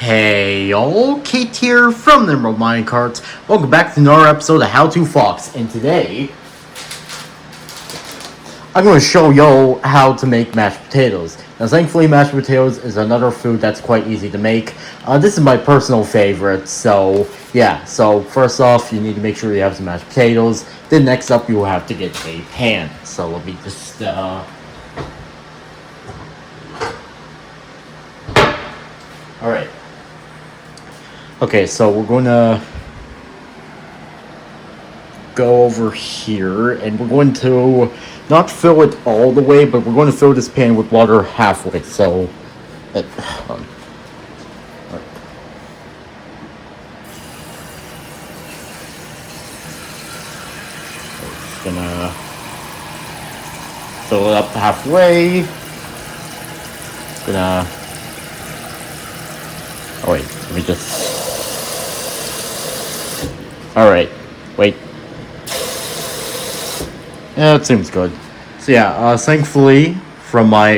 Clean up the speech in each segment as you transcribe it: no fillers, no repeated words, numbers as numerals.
Hey y'all, Kate here from the Emerald Minecarts. Welcome back to another episode of How to Fox, and today I'm going to show y'all how to make mashed potatoes. Now thankfully mashed potatoes is another food that's quite easy to make. This is my personal favorite, so yeah. So first off, you need to make sure you have some mashed potatoes. Then next up, you will have to get a pan. So let me just Alright. Okay, so we're going to go over here, and we're going to not fill it all the way, but we're going to fill this pan with water halfway. So, just gonna fill it up halfway. Oh wait, let me just. Alright, wait. Yeah, it seems good. So yeah, thankfully, from my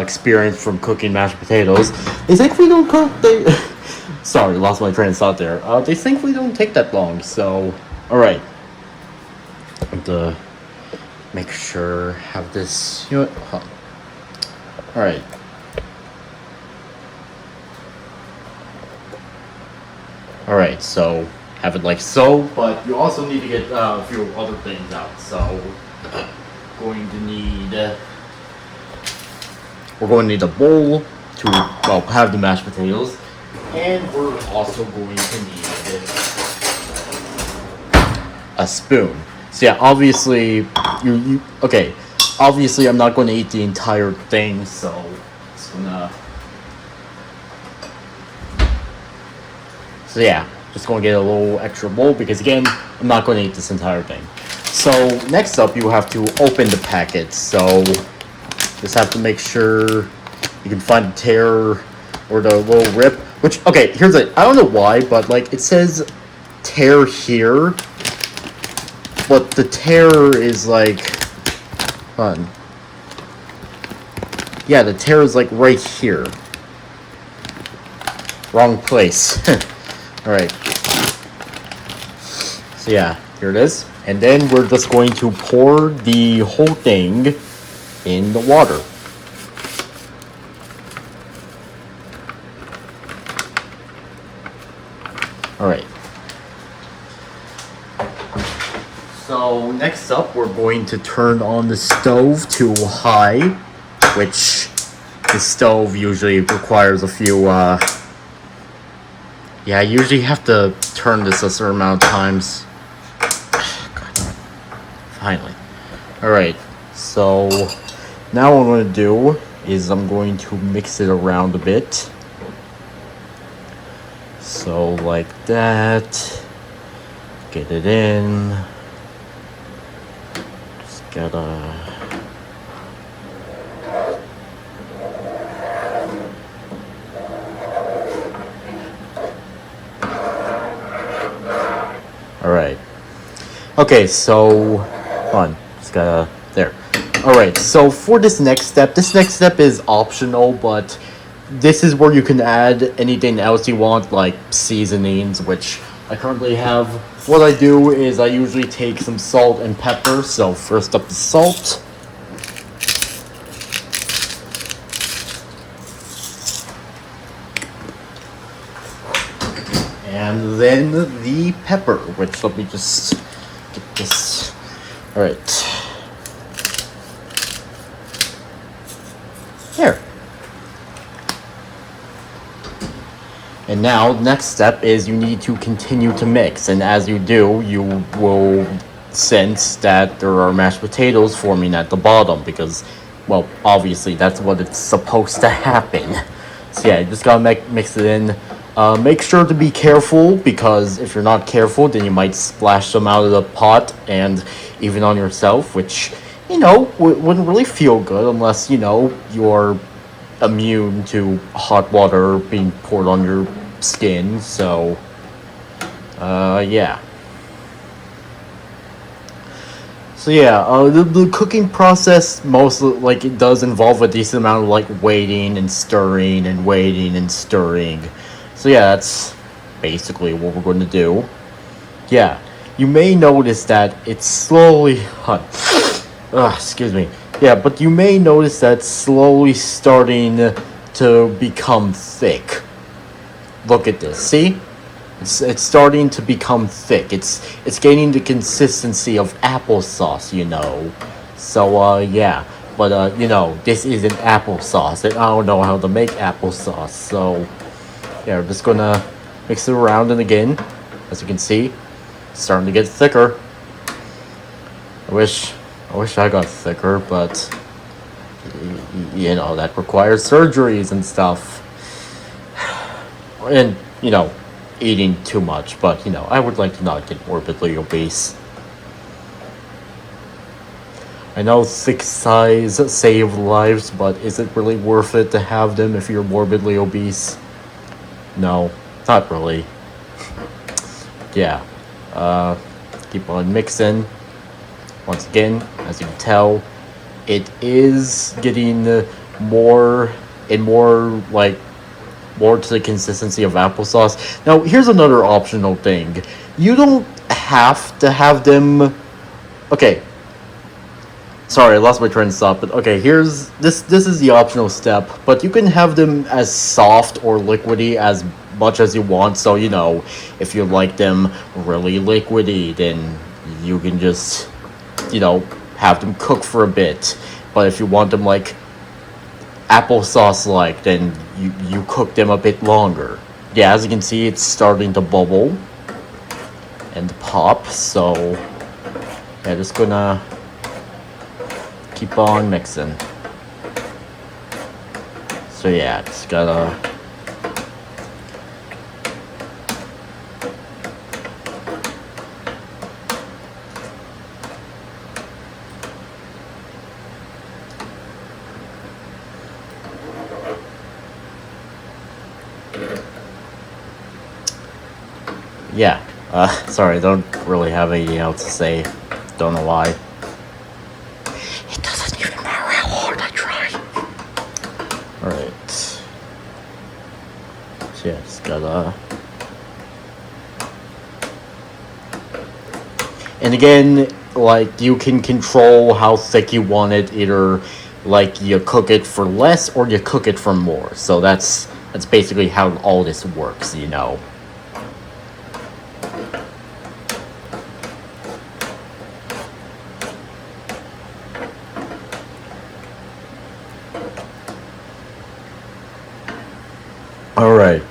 experience from cooking mashed potatoes, they thankfully don't cook. Sorry, lost my train of thought there. They thankfully don't take that long. So, all right. I have to make sure have this. You know what? All right. All right. So have it like so, but you also need to get a few other things out. So we're going to need a bowl to have the mashed potatoes, and we're also going to need a spoon. So yeah, obviously obviously I'm not going to eat the entire thing, so just gonna just going to get a little extra bowl because, again, I'm not going to eat this entire thing. So, next up, you have to open the packet. So, just have to make sure you can find the tear or the little rip. Which, okay, here's it. I don't know why, but, like, it says tear here. But the tear is, like, fun. Yeah, the tear is, like, right here. Wrong place. Alright. So yeah, here it is. And then we're just going to pour the whole thing in the water. Alright. So next up, we're going to turn on the stove to high, which the stove usually requires a few, yeah, I usually have to turn this a certain amount of times. God. Finally. Alright, so now what I'm going to do is I'm going to mix it around a bit. So like that. Get it in. Just gotta... Alright. Okay, so fun. Just gotta there. Alright, so for this next step is optional, but this is where you can add anything else you want, like seasonings, which I currently have. What I do is I usually take some salt and pepper. So first up the salt. And then the pepper, which let me just get this. Alright. There. And now, next step is you need to continue to mix. And as you do, you will sense that there are mashed potatoes forming at the bottom because, well, obviously that's what it's supposed to happen. So yeah, you just gotta mix it in. Make sure to be careful, because if you're not careful, then you might splash some out of the pot and even on yourself, which, you know, wouldn't really feel good unless, you know, you're immune to hot water being poured on your skin. So, yeah. So yeah, the cooking process mostly, like, it does involve a decent amount of, like, waiting and stirring and waiting and stirring. So yeah, that's basically what we're going to do. Yeah, you may notice that it's slowly... excuse me. Yeah, but you may notice that it's slowly starting to become thick. Look at this, see? It's starting to become thick. It's gaining the consistency of applesauce, you know. So yeah, but this isn't applesauce, and I don't know how to make applesauce. So yeah, we're just gonna mix it around, and again, as you can see, it's starting to get thicker. I wish I got thicker, but that requires surgeries and stuff. And eating too much, but I would like to not get morbidly obese. I know thick thighs save lives, but is it really worth it to have them if you're morbidly obese? No, not really. Yeah, keep on mixing. Once again, as you can tell, it is getting more and more more to the consistency of applesauce. Now, here's another optional thing. You don't have to have them... Okay. Sorry, I lost my train of thought, but okay, here's... This is the optional step, but you can have them as soft or liquidy as much as you want, so, if you like them really liquidy, then you can just, have them cook for a bit. But if you want them, applesauce then you cook them a bit longer. Yeah, as you can see, it's starting to bubble and pop, so yeah, just gonna keep on mixing. So yeah, just gotta yeah, sorry, don't really have anything else to say. Don't know why. It doesn't even matter how hard I try. Alright. So yeah, just gotta... And again, you can control how thick you want it. Either, you cook it for less or you cook it for more. So that's basically how all this works, Alright,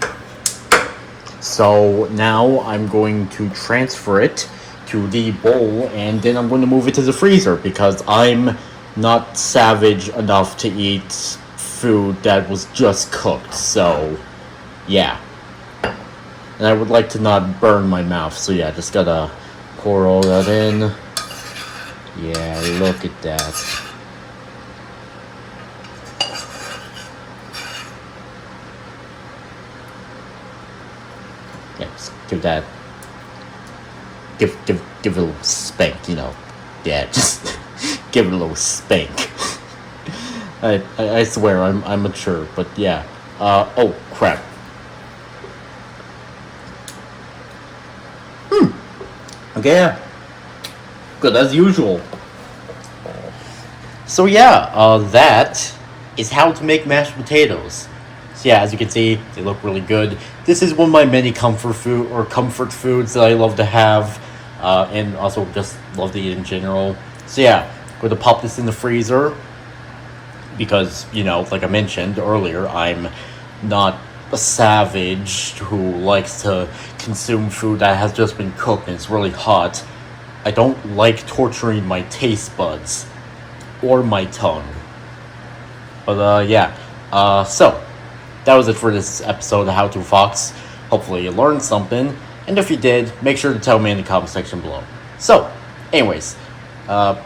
so now I'm going to transfer it to the bowl, and then I'm going to move it to the freezer because I'm not savage enough to eat food that was just cooked, so yeah. And I would like to not burn my mouth, so yeah, just gotta pour all that in. Yeah, look at that. Yeah, just give that, give it a little spank, Yeah, just give it a little spank. I swear I'm mature, but yeah. Oh crap. Okay, yeah. Good as usual. So yeah, that is how to make mashed potatoes. So yeah, as you can see, they look really good. This is one of my many comfort foods that I love to have, and also just love to eat in general. So yeah, I'm going to pop this in the freezer because, like I mentioned earlier, I'm not a savage who likes to consume food that has just been cooked and it's really hot. I don't like torturing my taste buds or my tongue. But yeah, so that was it for this episode of How to Fox. Hopefully you learned something, and if you did, make sure to tell me in the comment section below. So, anyways,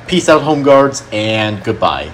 peace out, home guards, and goodbye.